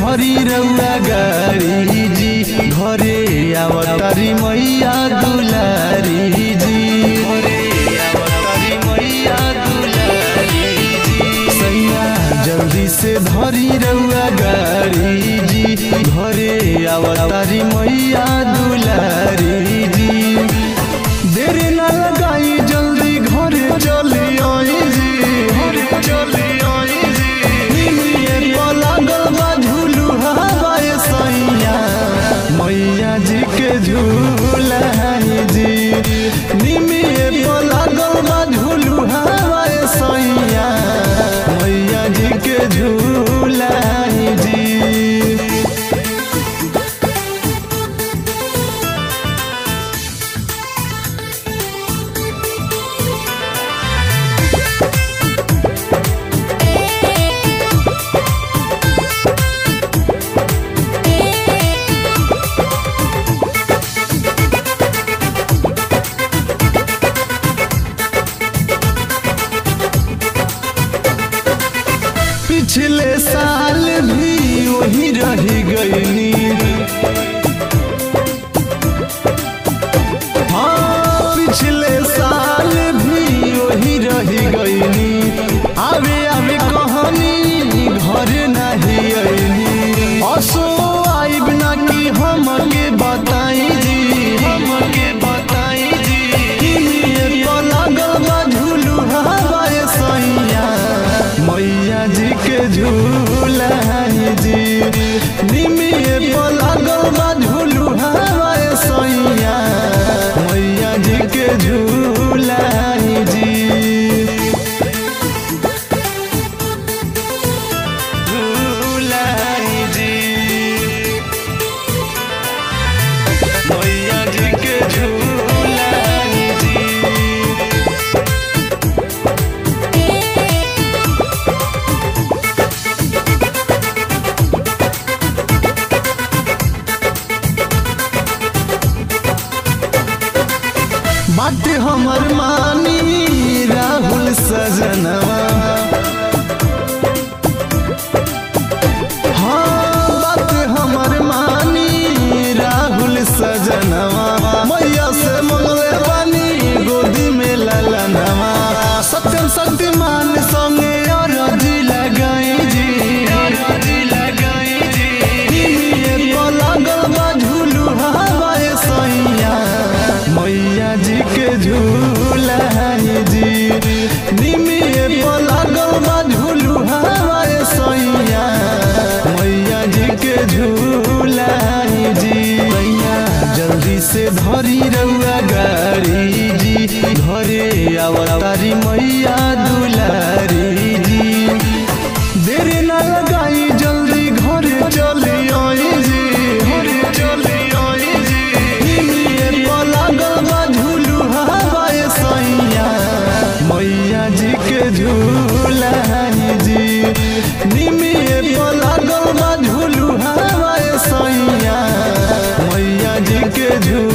धरी रउआ गाड़ी जी घरे आवतारी मैया दुलारी जी घरे आवतारी मैया दुलारी जी सैया जल्दी से धरी रउआ गाड़ी जी घरे आवतारी मैया दुलारी जी देर न लगाई जल्दी घरे चली आई जी घरे चली आई जी मैया जी के झूला जी निमिए लागल झूलू हवाए सैया मैया जी के झूला जी पिछले साल भी वही रही गईनी हाँ पिछले साल भी वही रही गईनी आवे आवे कहानी घर नहीं आईनी असो आइब ना कि हमके बताई जी हमके बताई जी लागल झूलू हवाए सैया मैया जी के झूला जी निमिए लागल झूलू हवाए सैया मैया जी के झूला जी झूला जी मैया जी के झूला जी बात हमर मानी राहुल सजनवा हाँ बात हमर मानी राहुल सजनवा मैया से मंगले पानी गोदी में ललनवा सत्यम शक्तिमान संगे अरजी लगाई जी अरजी लगाई जी लागल झूलू हवाए सैया मैया जी के झूला जी निमिए लागल झूलू हवाए सैया मैया जी के झूला जी मैया जल्दी से धरी रउआ गाड़ी जी घरे आवतारी मैया दुलारी जी देर न लगाई जल्दी घरे चली आई जी घरे चली आई जी लागल झूलू हवाए सैया मैया जी के झूला जी निमिए लागल झूलू हवाए सैया मैया जी के झूला।